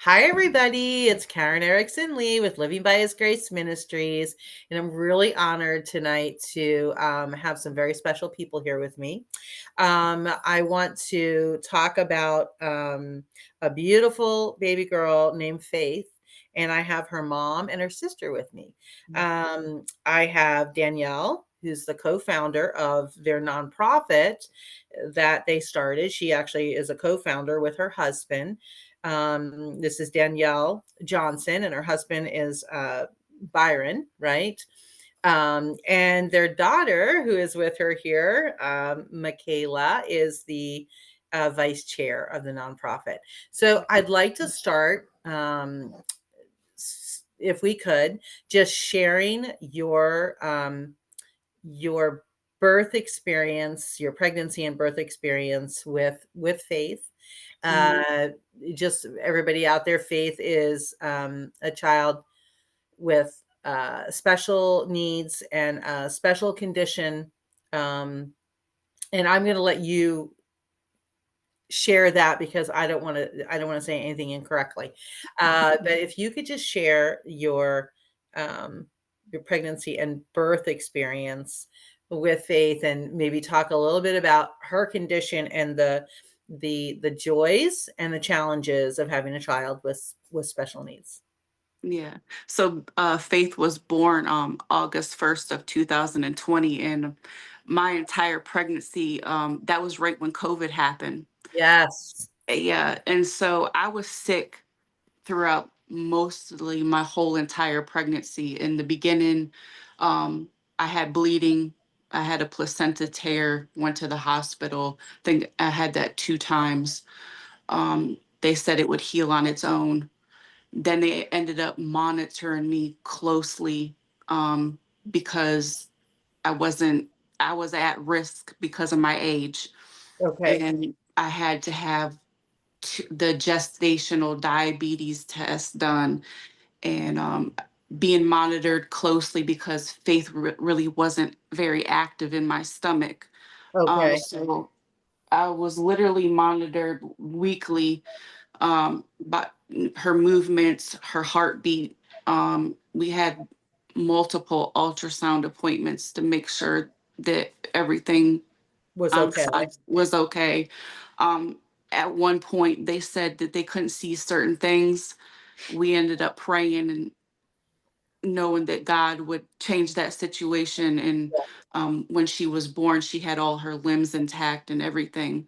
Hi, everybody. It's Karen Eriksson-Lee with Living by His Grace Ministries. And I'm really honored tonight to have some very special people here with me. I want to talk about a beautiful baby girl named Faith. And I have her mom and her sister with me. I have Danielle, who's the co founder of their nonprofit that they started. She actually is a co founder with her husband. This is Danielle Johnson, and her husband is Byron, right? And their daughter, who is with her here, Michaela, is the vice chair of the nonprofit. So I'd like to start, if we could, just sharing your birth experience, your pregnancy and birth experience with Faith. Uh, just everybody out there, Faith is a child with special needs and a special condition. And I'm going to let you share that because I don't want to say anything incorrectly. But if you could just share your pregnancy and birth experience with Faith, and maybe talk a little bit about her condition and the joys and the challenges of having a child with special needs. Yeah. So Faith was born August 1st of 2020, and my entire pregnancy, that was right when COVID happened. Yes. Yeah. And so I was sick throughout mostly my whole entire pregnancy. In the beginning, I had bleeding. I had a placenta tear, went to the hospital. I think I had that 2 times. They said it would heal on its own. Then they ended up monitoring me closely, um, because I wasn't, I was at risk because of my age. Okay. And I had to have the gestational diabetes test done, and being monitored closely because Faith really wasn't very active in my stomach. Okay. So I was literally monitored weekly, but her movements, her heartbeat. We had multiple ultrasound appointments to make sure that everything Was okay. was okay. Um, at one point, they said that they couldn't see certain things. We ended up praying and knowing that God would change that situation. And when she was born, she had all her limbs intact and everything.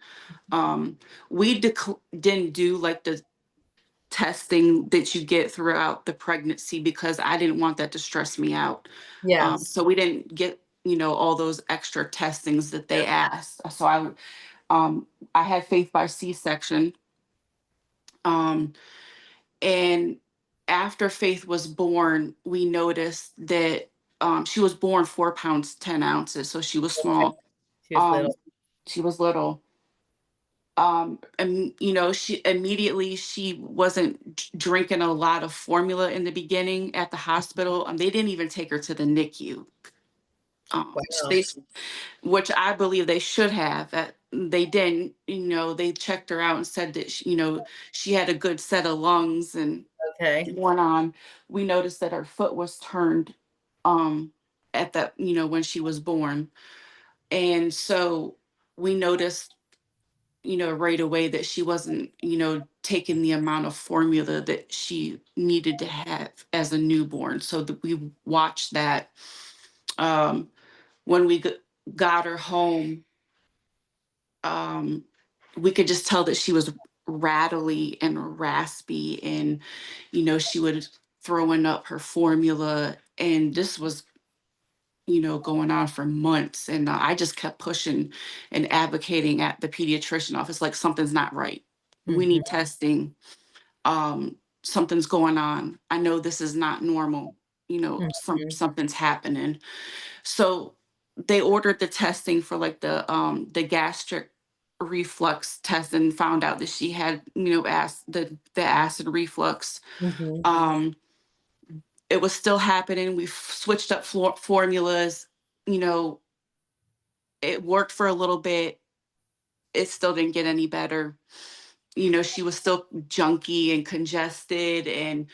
Um, we didn't do like the testing that you get throughout the pregnancy because I didn't want that to stress me out. Yes. So we didn't get, all those extra testings that they asked. So I had Faith by C-section. Um, and after Faith was born, we noticed that she was born 4 pounds, 10 ounces. So she was Okay. small. She was Um, little. she was little. And she wasn't drinking a lot of formula in the beginning at the hospital. They didn't even take her to the NICU. Wow. They, which I believe they should have. They didn't. They checked her out and said that she had a good set of lungs and Okay. went on. We noticed that her foot was turned um, at that when she was born, and so we noticed right away that she wasn't, taking the amount of formula that she needed to have as a newborn. So that we watched that. Um, when we got her home, um, we could just tell that she was rattly and raspy, and she would throwing up her formula, and this was going on for months. And I just kept pushing and advocating at the pediatrician office, like something's not right. We Mhm. need testing. Something's going on. I know this is not normal. Mhm. Something's happening. So they ordered the testing for like the gastric reflux test and found out that she had the acid reflux. Mhm. Um, it was still happening. We switched up formulas. You know, it worked for a little bit. It still didn't get any better. she was still junky and congested, and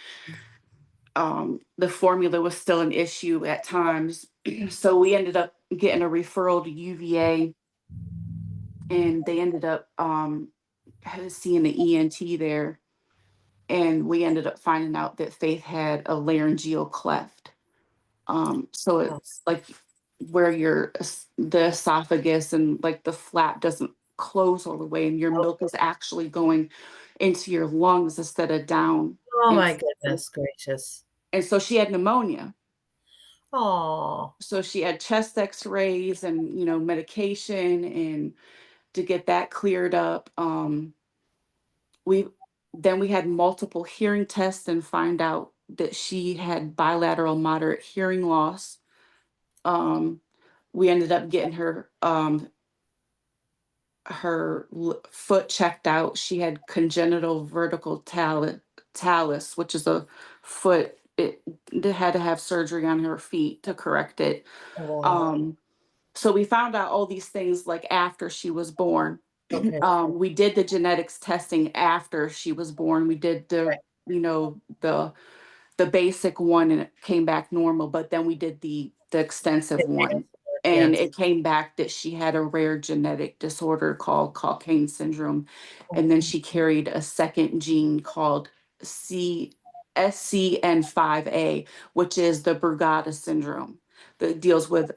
the formula was still an issue at times. So we ended up getting a referral to UVA, and they ended up seeing the ENT there. And we ended up finding out that Faith had a laryngeal cleft. So Oh, it's like where the esophagus and like the flap doesn't close all the way, and your milk okay. is actually going into your lungs instead of down. Oh And my so, goodness gracious. and so she had pneumonia. Oh, So she had chest x-rays and, medication, and to get that cleared up. We Then we had multiple hearing tests and find out that she had bilateral moderate hearing loss. Um, we ended up getting her foot checked out. She had congenital vertical talus, which is a foot. They had to have surgery on her feet to correct it. oh, Um, so we found out all these things like after she was born. okay. We did the genetics testing after she was born. We did Right. the basic one, and it came back normal, but then we did the extensive It makes one, sense. and Yes. it came back that she had a rare genetic disorder called Cockayne syndrome, and then Oh, she carried a second gene called SCN5A, which is the Brugada syndrome that deals with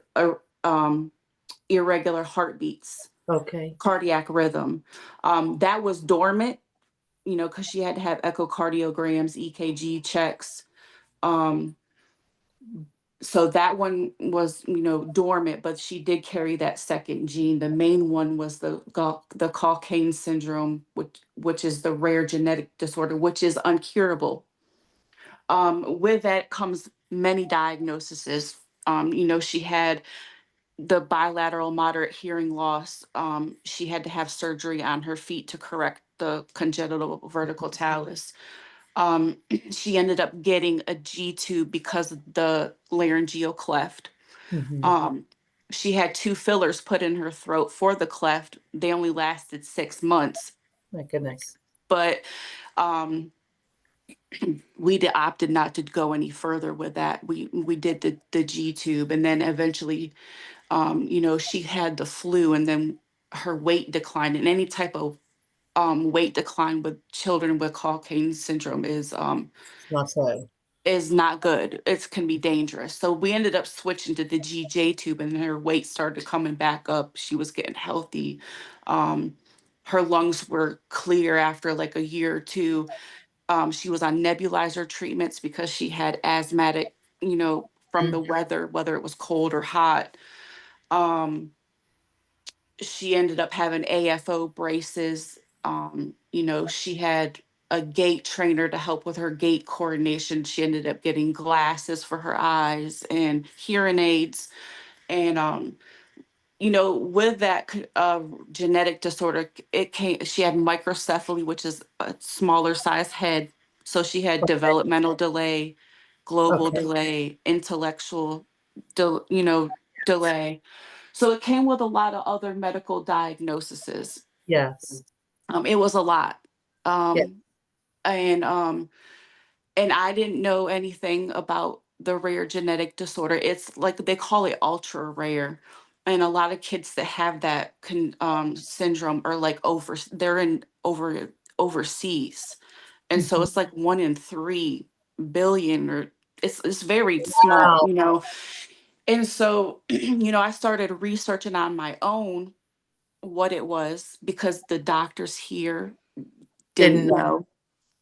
um, irregular heartbeats, okay. cardiac rhythm. That was dormant, because she had to have echocardiograms, EKG checks. Um, so that one was, dormant, but she did carry that second gene. The main one was the Cockayne syndrome, which is the rare genetic disorder, which is uncurable. With that comes many diagnoses. She had the bilateral moderate hearing loss. She had to have surgery on her feet to correct the congenital vertical talus. Um, she ended up getting a G tube because of the laryngeal cleft. Hmm. Um, she had two fillers put in her throat for the cleft. They only lasted 6 months, My goodness. but um, opted not to go any further with that. We did the G tube, and then eventually, she had the flu, and then her weight declined. And any type of weight decline with children with Cockayne syndrome It's not so. is not good. It can be dangerous. So we ended up switching to the GJ tube, and her weight started coming back up. She was getting healthy. Um, Her lungs were clear after like a year or two. She was on nebulizer treatments because she had asthmatic, from the Mm. weather, whether it was cold or hot. Um, she ended up having AFO braces. She had a gait trainer to help with her gait coordination. She ended up getting glasses for her eyes and hearing aids. And with that genetic disorder, she had microcephaly, which is a smaller size head. So she had developmental delay, global Okay. delay, intellectual, delay. So it came with a lot of other medical diagnoses. Yes. It was a lot. Yeah. Um, and I didn't know anything about the rare genetic disorder. It's like they call it ultra rare. And a lot of kids that have that syndrome are like they're in overseas. And so Mhm. it's like 1 in 3 billion, or it's very small, Wow. And so, I started researching on my own what it was because the doctors here didn't Didn't know. know.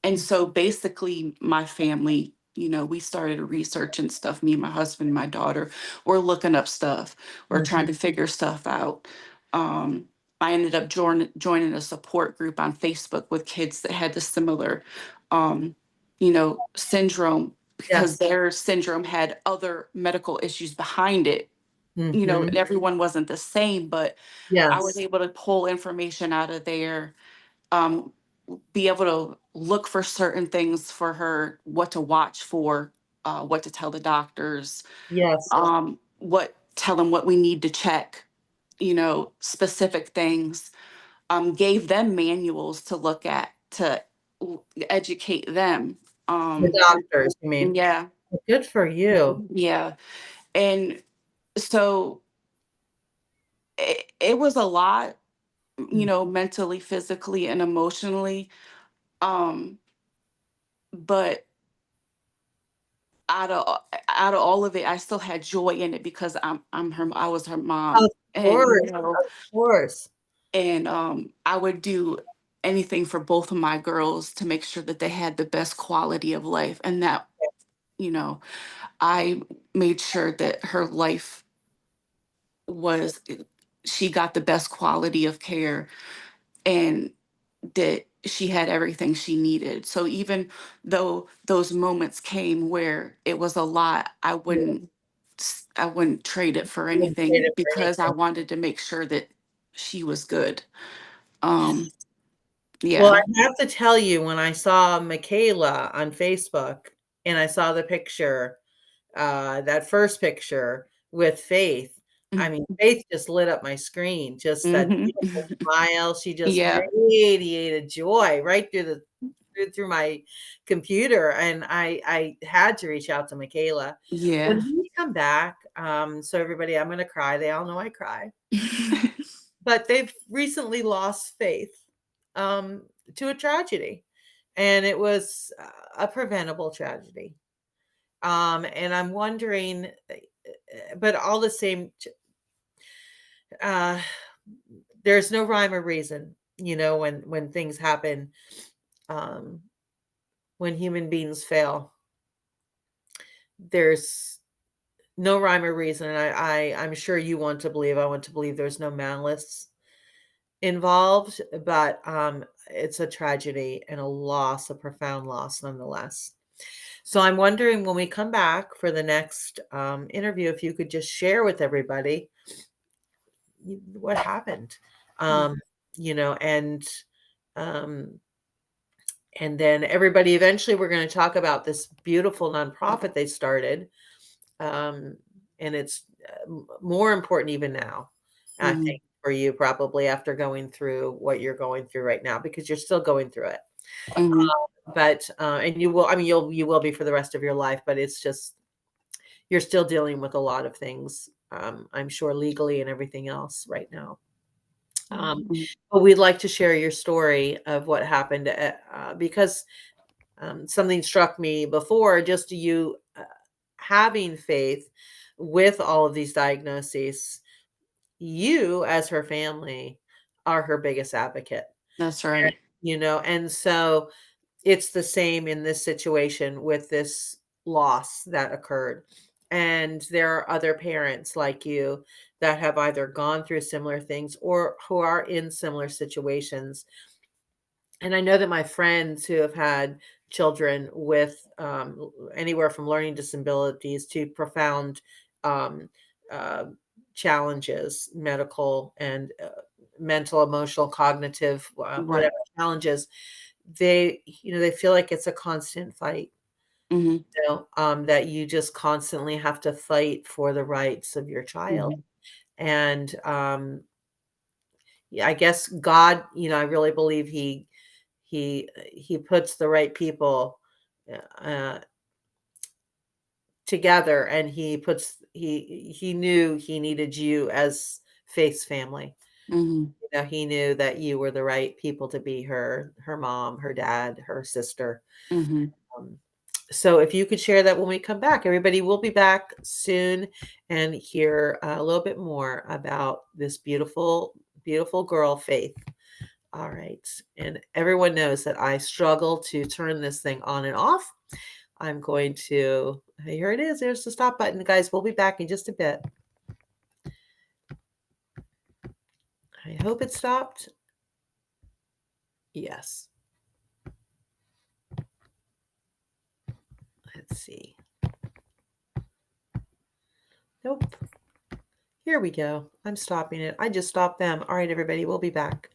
And so basically, my family, we started researching stuff. Me, my husband, my daughter, we're looking up stuff. We're trying Mhm. to figure stuff out. Um, I ended up joining a support group on Facebook with kids that had the similar, um, syndrome, because Yes. their syndrome had other medical issues behind it. Hmm. And everyone wasn't the same, but I was Yes. able to pull information out of there, um, be able to look for certain things for her, what to watch for, what to tell the doctors, Yes. tell them what we need to check, specific things. gave them manuals to look at to educate them. The doctors, you mean? Yeah, Good for you. yeah, and so it was a lot, Mm. mentally, physically, and emotionally. Um, but out of out of all of it, I still had joy in it because I was her Of mom, and course, of course. I would do anything for both of my girls to make sure that they had the best quality of life, and that you know I made sure that her life was she got the best quality of care, and that she had everything she needed. So even though those moments came where it was a lot, Yeah, I wouldn't trade it for you wouldn't trade anything it for because I anything. wanted to make sure that she was good. Um, Well, yeah. I have to tell you, when I saw Michaela on Facebook and I saw the picture, that first picture with Faith, I mean, Faith just lit up my screen, just that Mm-hmm. beautiful smile. She just Yeah. radiated joy right through my computer, and I had to reach out to Michaela. Yeah. When we come back, so everybody, I'm gonna cry. They all know I cry. But they've recently lost Faith, um, to a tragedy, and it was a preventable tragedy. And I'm wondering, but all the same, uh, there's no rhyme or reason, when things happen, um, when human beings fail. There's no rhyme or reason. I'm sure you want to believe. I want to believe there's no malice involved, but it's a tragedy and a loss, a profound loss, nonetheless. So I'm wondering, when we come back for the next interview, if you could just share with everybody what happened, um, you know, and um, and then everybody, eventually, we're going to talk about this beautiful nonprofit they started, um, and it's more important even now, I Mm-hmm. think, for you, probably after going through what you're going through right now, because you're still going through it. Hmm. But and you will, I mean, you will be for the rest of your life, but it's just, you're still dealing with a lot of things, I'm sure, legally and everything else right now. Um, but we'd like to share your story of what happened, because something struck me before, just you having Faith with all of these diagnoses. You, as her family, are her biggest advocate, That's right. and so it's the same in this situation with this loss that occurred. And there are other parents like you that have either gone through similar things or who are in similar situations. And I know that my friends who have had children with anywhere from learning disabilities to profound um, uh, challenges, medical and mental, emotional, cognitive, Right. whatever challenges, they feel like it's a constant fight, Hmm. that you just constantly have to fight for the rights of your child. Hmm. And yeah, I guess God, I really believe he puts the right people uh, together, and he knew he needed you as Faith's family. Hmm. He knew that you were the right people to be her mom, her dad, her sister. Hmm. Um, so if you could share that when we come back, everybody, will be back soon and hear a little bit more about this beautiful, beautiful girl, Faith. All right. And everyone knows that I struggle to turn this thing on and off. I'm going to, here it is. There's the stop button. Guys, we'll be back in just a bit. I hope it stopped. Yes. Let's see. Nope. Here we go. I'm stopping it. I just stopped them. All right, everybody, we'll be back.